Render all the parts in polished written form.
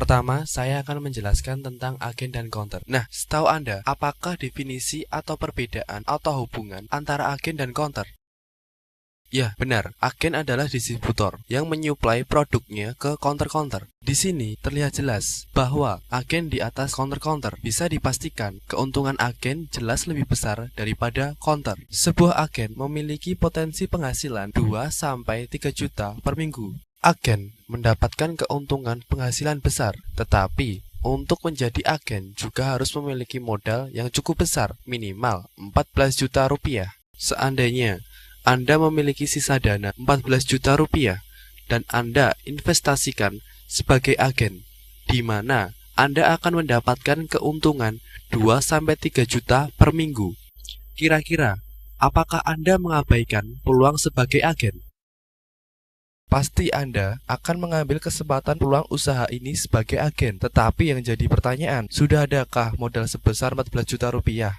pertama, saya akan menjelaskan tentang agen dan counter. Nah, setahu Anda, apakah definisi atau perbedaan atau hubungan antara agen dan counter? Ya, benar. Agen adalah distributor yang menyuplai produknya ke counter-counter. Di sini terlihat jelas bahwa agen di atas counter-counter bisa dipastikan keuntungan agen jelas lebih besar daripada counter. Sebuah agen memiliki potensi penghasilan 2-3 juta per minggu. Agen mendapatkan keuntungan penghasilan besar, tetapi untuk menjadi agen juga harus memiliki modal yang cukup besar, minimal 14 juta rupiah. Seandainya Anda memiliki sisa dana 14 juta rupiah dan Anda investasikan sebagai agen, di mana Anda akan mendapatkan keuntungan 2-3 juta per minggu. Kira-kira, apakah Anda mengabaikan peluang sebagai agen? Pasti Anda akan mengambil kesempatan peluang usaha ini sebagai agen. Tetapi yang jadi pertanyaan, sudah adakah modal sebesar 14 juta rupiah?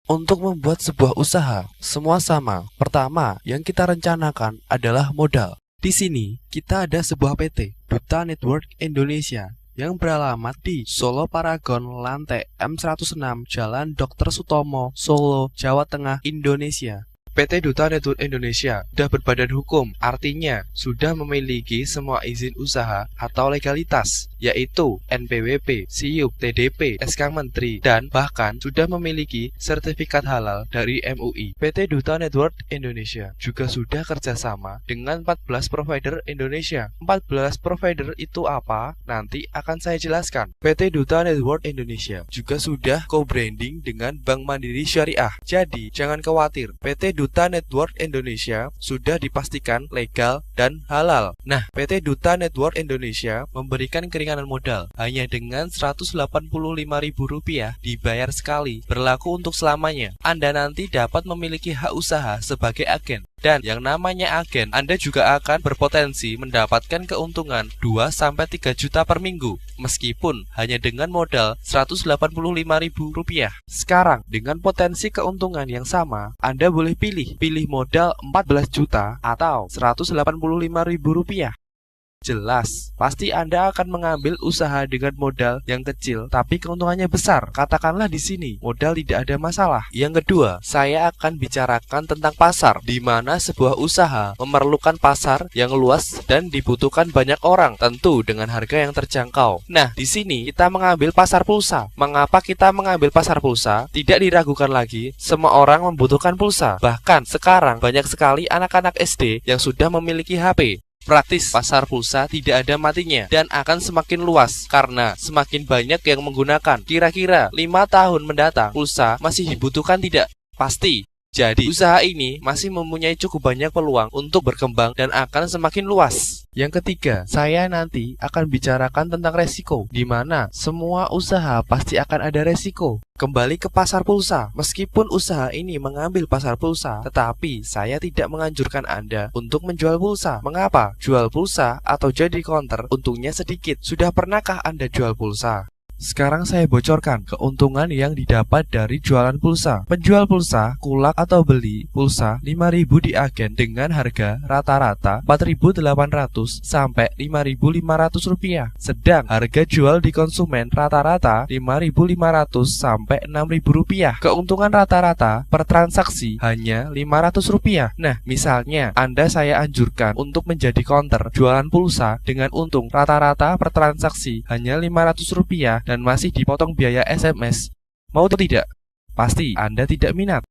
Untuk membuat sebuah usaha, semua sama. Pertama, yang kita rencanakan adalah modal. Di sini, kita ada sebuah PT, Duta Network Indonesia, yang beralamat di Solo Paragon, lantai M106, Jalan Dr. Sutomo, Solo, Jawa Tengah, Indonesia. PT Duta Network Indonesia sudah berbadan hukum, artinya sudah memiliki semua izin usaha atau legalitas, yaitu NPWP, SIUP, TDP, SK Menteri, dan bahkan sudah memiliki sertifikat halal dari MUI. PT Duta Network Indonesia juga sudah kerjasama dengan 14 provider Indonesia. 14 provider itu apa? Nanti akan saya jelaskan. PT Duta Network Indonesia juga sudah co-branding dengan Bank Mandiri Syariah. Jadi, jangan khawatir, PT Duta Network Indonesia sudah dipastikan legal dan halal. Nah, PT Duta Network Indonesia memberikan keringanan modal hanya dengan Rp185.000 dibayar sekali, berlaku untuk selamanya. Anda nanti dapat memiliki hak usaha sebagai agen. Dan yang namanya agen, Anda juga akan berpotensi mendapatkan keuntungan 2-3 juta per minggu, meskipun hanya dengan modal Rp185.000. Sekarang, dengan potensi keuntungan yang sama, Anda boleh pilih modal 14 juta atau Rp185.000. Jelas, pasti Anda akan mengambil usaha dengan modal yang kecil, tapi keuntungannya besar. Katakanlah di sini, modal tidak ada masalah. Yang kedua, saya akan bicarakan tentang pasar, di mana sebuah usaha memerlukan pasar yang luas dan dibutuhkan banyak orang, tentu dengan harga yang terjangkau. Nah, di sini kita mengambil pasar pulsa. Mengapa kita mengambil pasar pulsa? Tidak diragukan lagi, semua orang membutuhkan pulsa. Bahkan sekarang banyak sekali anak-anak SD yang sudah memiliki HP. Praktis, pasar pulsa tidak ada matinya dan akan semakin luas karena semakin banyak yang menggunakan. Kira-kira 5 tahun mendatang, pulsa masih dibutuhkan tidak? Pasti. Jadi, usaha ini masih mempunyai cukup banyak peluang untuk berkembang dan akan semakin luas. Yang ketiga, saya nanti akan bicarakan tentang resiko, di mana semua usaha pasti akan ada resiko. Kembali ke pasar pulsa, meskipun usaha ini mengambil pasar pulsa, tetapi saya tidak menganjurkan Anda untuk menjual pulsa. Mengapa? Jual pulsa atau jadi counter untungnya sedikit. Sudah pernahkah Anda jual pulsa? Sekarang saya bocorkan keuntungan yang didapat dari jualan pulsa. Penjual pulsa, kulak atau beli pulsa 5.000 di agen dengan harga rata-rata 4.800 sampai 5.500 rupiah. Sedang harga jual di konsumen rata-rata 5.500 sampai 6.000 rupiah. Keuntungan rata-rata per transaksi hanya 500 rupiah. Nah, misalnya saya anjurkan untuk menjadi counter jualan pulsa dengan untung rata-rata per transaksi hanya 500 rupiah dan masih dipotong biaya SMS. Mau atau tidak? Pasti Anda tidak minat.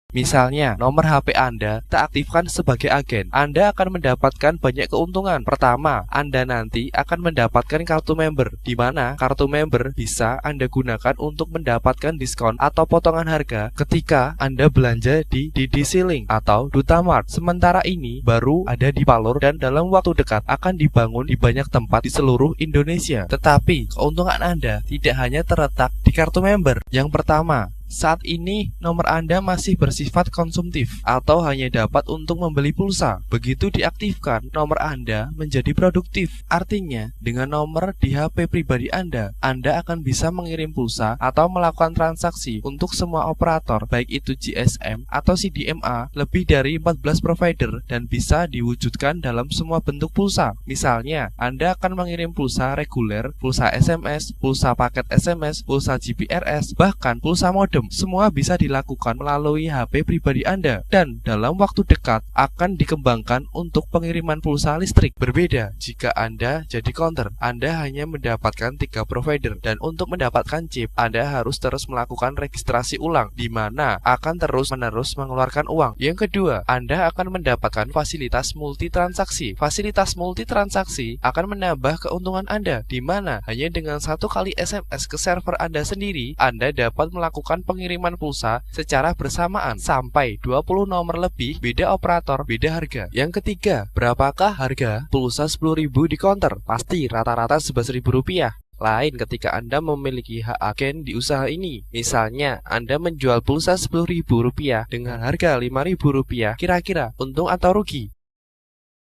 Misalnya, nomor HP Anda tak aktifkan sebagai agen. Anda akan mendapatkan banyak keuntungan. Pertama, Anda nanti akan mendapatkan kartu member, di mana kartu member bisa Anda gunakan untuk mendapatkan diskon atau potongan harga ketika Anda belanja di DDC Link atau Duta Mart. Sementara ini baru ada di Palur dan dalam waktu dekat akan dibangun di banyak tempat di seluruh Indonesia. Tetapi, keuntungan Anda tidak hanya terletak di kartu member. Yang pertama, Saat ini, nomor Anda masih bersifat konsumtif atau hanya dapat untuk membeli pulsa. Begitu diaktifkan, nomor Anda menjadi produktif. Artinya, dengan nomor di HP pribadi Anda akan bisa mengirim pulsa atau melakukan transaksi untuk semua operator, baik itu GSM atau CDMA, lebih dari 14 provider dan bisa diwujudkan dalam semua bentuk pulsa. Misalnya, Anda akan mengirim pulsa reguler, pulsa SMS, pulsa paket SMS, pulsa GPRS, bahkan pulsa modem. Semua bisa dilakukan melalui HP pribadi Anda dan dalam waktu dekat akan dikembangkan untuk pengiriman pulsa listrik. Berbeda jika Anda jadi counter, Anda hanya mendapatkan 3 provider dan untuk mendapatkan chip Anda harus terus melakukan registrasi ulang di mana akan terus-menerus mengeluarkan uang. Yang kedua, Anda akan mendapatkan fasilitas multitransaksi. Fasilitas multitransaksi akan menambah keuntungan Anda di mana hanya dengan 1 kali SMS ke server Anda sendiri, Anda dapat melakukan pengiriman pulsa secara bersamaan sampai 20 nomor lebih, beda operator, beda harga. Yang ketiga, berapakah harga pulsa 10.000 di counter? Pasti rata-rata Rp11.000. Lain ketika Anda memiliki hak agen di usaha ini. Misalnya, Anda menjual pulsa Rp10.000 dengan harga Rp5.000. Kira-kira untung atau rugi?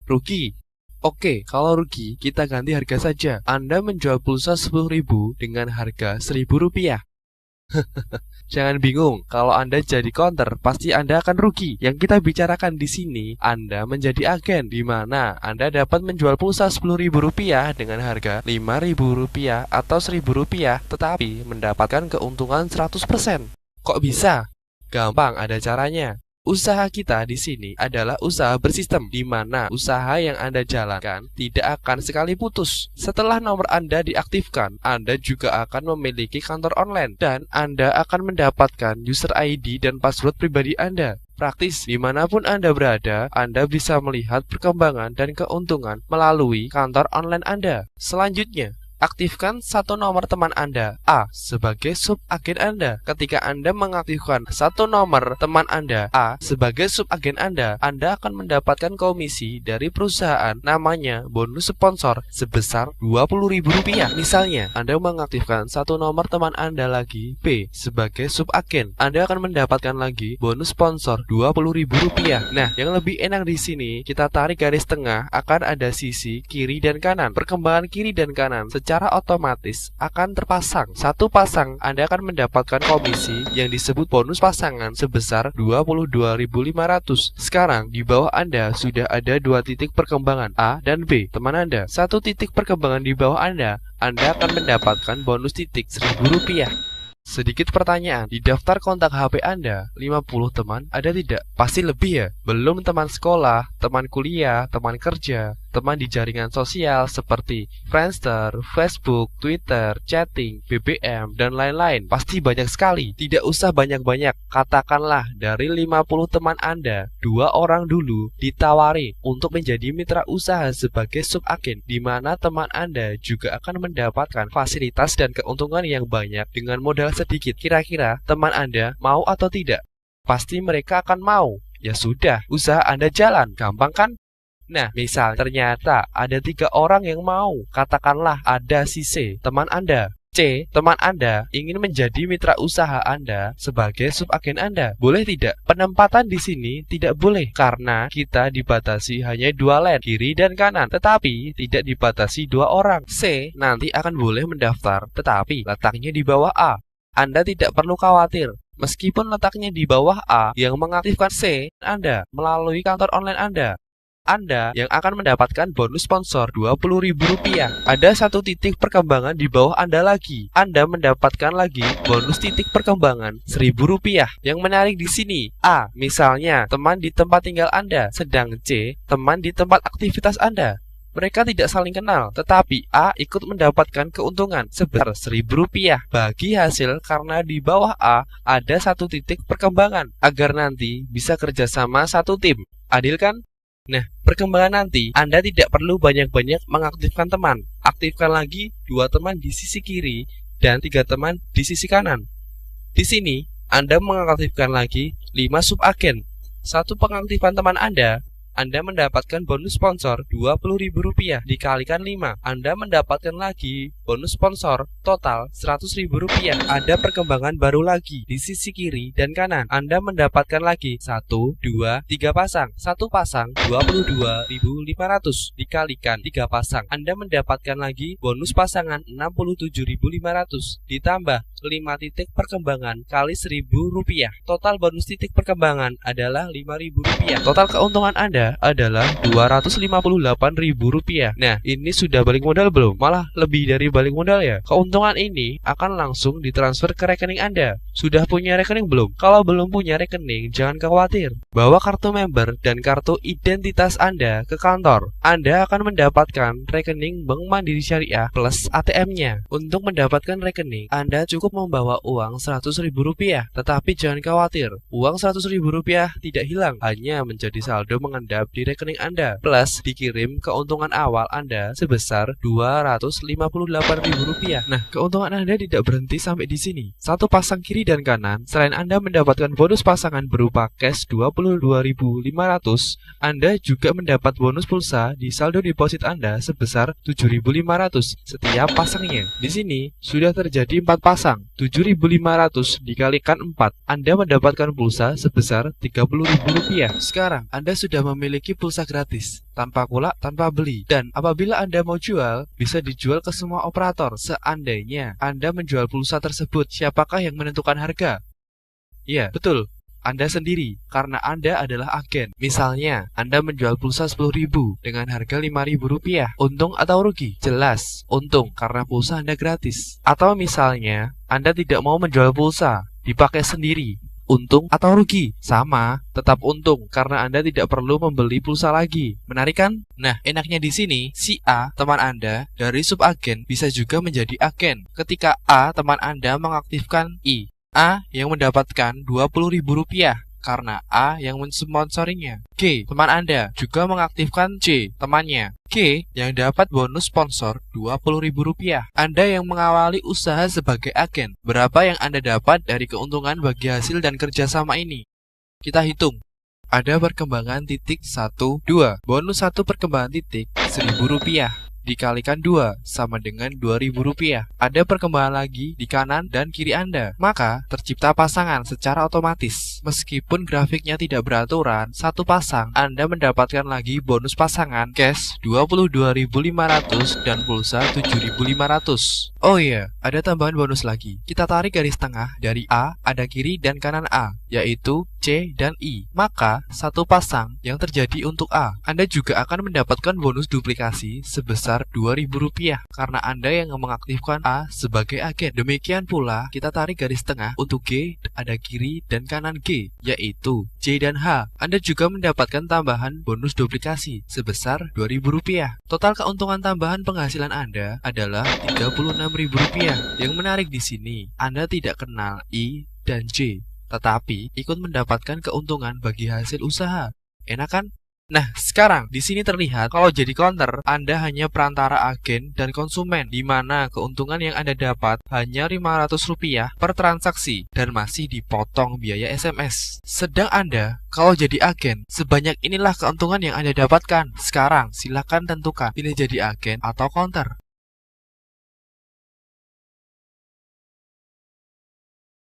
Rugi. Oke, kalau rugi, kita ganti harga saja. Anda menjual pulsa 10.000 dengan harga Rp1.000. Jangan bingung, kalau Anda jadi counter, pasti Anda akan rugi. Yang kita bicarakan di sini, Anda menjadi agen, di mana Anda dapat menjual pulsa Rp10.000 dengan harga Rp5.000 atau Rp1.000, tetapi mendapatkan keuntungan 100%. Kok bisa? Gampang, ada caranya. Usaha kita di sini adalah usaha bersistem, di mana usaha yang Anda jalankan tidak akan sekali putus. Setelah nomor Anda diaktifkan, Anda juga akan memiliki kantor online dan Anda akan mendapatkan user ID dan password pribadi Anda. Praktis, dimanapun Anda berada, Anda bisa melihat perkembangan dan keuntungan melalui kantor online Anda. Selanjutnya, aktifkan 1 nomor teman Anda, A, sebagai subagen Anda. Ketika Anda mengaktifkan 1 nomor teman Anda, A, sebagai subagen Anda akan mendapatkan komisi dari perusahaan namanya bonus sponsor sebesar Rp20.000. Misalnya, Anda mengaktifkan 1 nomor teman Anda lagi, B, sebagai subagen. Anda akan mendapatkan lagi bonus sponsor Rp20.000. Nah, yang lebih enak di sini, kita tarik garis tengah, akan ada sisi kiri dan kanan. Perkembangan kiri dan kanan secara otomatis akan terpasang. 1 pasang Anda akan mendapatkan komisi yang disebut bonus pasangan sebesar Rp22.500. Sekarang di bawah Anda sudah ada 2 titik perkembangan, A dan B teman Anda. 1 titik perkembangan di bawah Anda akan mendapatkan bonus titik Rp1.000. Sedikit pertanyaan, di daftar kontak HP Anda 50 teman ada tidak? Pasti lebih ya? Belum teman sekolah, teman kuliah, teman kerja, teman di jaringan sosial seperti Friendster, Facebook, Twitter, chatting, BBM, dan lain-lain. Pasti banyak sekali. Tidak usah banyak-banyak. Katakanlah dari 50 teman Anda, 2 orang dulu ditawari untuk menjadi mitra usaha sebagai subagen, di mana teman Anda juga akan mendapatkan fasilitas dan keuntungan yang banyak dengan modal sedikit. Kira-kira teman Anda mau atau tidak? Pasti mereka akan mau. Ya sudah, usaha Anda jalan. Gampang kan? Nah, misal ternyata ada 3 orang yang mau. Katakanlah ada si C, teman Anda. C, teman Anda ingin menjadi mitra usaha Anda sebagai subagen Anda. Boleh tidak? Penempatan di sini tidak boleh karena kita dibatasi hanya 2 lane, kiri dan kanan. Tetapi tidak dibatasi 2 orang. C nanti akan boleh mendaftar, tetapi letaknya di bawah A. Anda tidak perlu khawatir. Meskipun letaknya di bawah A, yang mengaktifkan C Anda melalui kantor online Anda yang akan mendapatkan bonus sponsor Rp20.000. Ada 1 titik perkembangan di bawah Anda lagi. Anda mendapatkan lagi bonus titik perkembangan Rp1.000. Yang menarik di sini, A, misalnya teman di tempat tinggal Anda, sedang C, teman di tempat aktivitas Anda. Mereka tidak saling kenal, tetapi A ikut mendapatkan keuntungan sebesar Rp1.000 bagi hasil karena di bawah A ada 1 titik perkembangan agar nanti bisa kerjasama 1 tim. Adil kan? Nah, perkembangan nanti Anda tidak perlu banyak-banyak mengaktifkan teman. Aktifkan lagi 2 teman di sisi kiri dan 3 teman di sisi kanan. Di sini Anda mengaktifkan lagi 5 subagen. 1 pengaktifan teman Anda Anda mendapatkan bonus sponsor Rp20.000 dikalikan 5. Anda mendapatkan lagi bonus sponsor total Rp100.000. Ada perkembangan baru lagi di sisi kiri dan kanan. Anda mendapatkan lagi 1, 2, 3 pasang. Satu pasang Rp22.500 dikalikan 3 pasang. Anda mendapatkan lagi bonus pasangan Rp67.500 ditambah 5 titik perkembangan kali Rp1.000. Total bonus titik perkembangan adalah Rp5.000. Total keuntungan Anda adalah Rp258.000. Nah, ini sudah balik modal belum? Malah lebih dari balik modal ya. Keuntungan ini akan langsung ditransfer ke rekening Anda. Sudah punya rekening belum? Kalau belum punya rekening, jangan khawatir. Bawa kartu member dan kartu identitas Anda ke kantor. Anda akan mendapatkan rekening Bank Mandiri Syariah plus ATM-nya. Untuk mendapatkan rekening, Anda cukup membawa uang Rp100.000. Tetapi jangan khawatir, uang Rp100.000 tidak hilang, hanya menjadi saldo mengendap di rekening Anda, plus dikirim keuntungan awal Anda sebesar Rp258.000. Nah, keuntungan Anda tidak berhenti sampai di sini. Satu pasang kiri dan kanan, selain Anda mendapatkan bonus pasangan berupa cash Rp22.500, Anda juga mendapat bonus pulsa di saldo deposit Anda sebesar Rp7.500 setiap pasangnya. Di sini sudah terjadi 4 pasang. Rp7.500 dikalikan 4, Anda mendapatkan pulsa sebesar Rp30.000. Sekarang Anda sudah memiliki pulsa gratis, tanpa kulak, tanpa beli. Dan apabila Anda mau jual, bisa dijual ke semua operator. Seandainya Anda menjual pulsa tersebut, siapakah yang menentukan harga? Iya, betul, Anda sendiri, karena Anda adalah agen. Misalnya, Anda menjual pulsa Rp10.000 dengan harga Rp5.000. Untung atau rugi? Jelas, untung karena pulsa Anda gratis. Atau misalnya, Anda tidak mau menjual pulsa, dipakai sendiri. Untung atau rugi? Sama, tetap untung karena Anda tidak perlu membeli pulsa lagi. Menarik kan? Nah, enaknya di sini, si A, teman Anda, dari subagen bisa juga menjadi agen. Ketika A, teman Anda, mengaktifkan I, A yang mendapatkan Rp20.000 karena A yang mensponsorinya. G, teman Anda, juga mengaktifkan C, temannya. G yang dapat bonus sponsor Rp20.000. Anda yang mengawali usaha sebagai agen, berapa yang Anda dapat dari keuntungan bagi hasil dan kerjasama ini? Kita hitung. Ada perkembangan titik 1, 2. Bonus 1 perkembangan titik Rp1.000 dikalikan 2 sama dengan Rp2.000. Ada perkembangan lagi di kanan dan kiri Anda. Maka tercipta pasangan secara otomatis. Meskipun grafiknya tidak beraturan, satu pasang Anda mendapatkan lagi bonus pasangan cash Rp22.500 dan pulsa Rp7.500. Oh iya, ada tambahan bonus lagi. Kita tarik garis tengah dari A, ada kiri dan kanan A, yaitu C dan I. Maka satu pasang yang terjadi untuk A, Anda juga akan mendapatkan bonus duplikasi sebesar Rp2.000 karena Anda yang mengaktifkan A sebagai agen. Demikian pula kita tarik garis tengah untuk G, ada kiri dan kanan G, yaitu C dan H. Anda juga mendapatkan tambahan bonus duplikasi sebesar Rp2.000. Total keuntungan tambahan penghasilan Anda adalah Rp36.000. Yang menarik di sini, Anda tidak kenal I dan J, tetapi ikut mendapatkan keuntungan bagi hasil usaha. Enak kan? Nah, sekarang di sini terlihat kalau jadi counter, Anda hanya perantara agen dan konsumen, di mana keuntungan yang Anda dapat hanya Rp500 per transaksi dan masih dipotong biaya SMS. Sedang Anda, kalau jadi agen, sebanyak inilah keuntungan yang Anda dapatkan. Sekarang, silakan tentukan pilih jadi agen atau counter.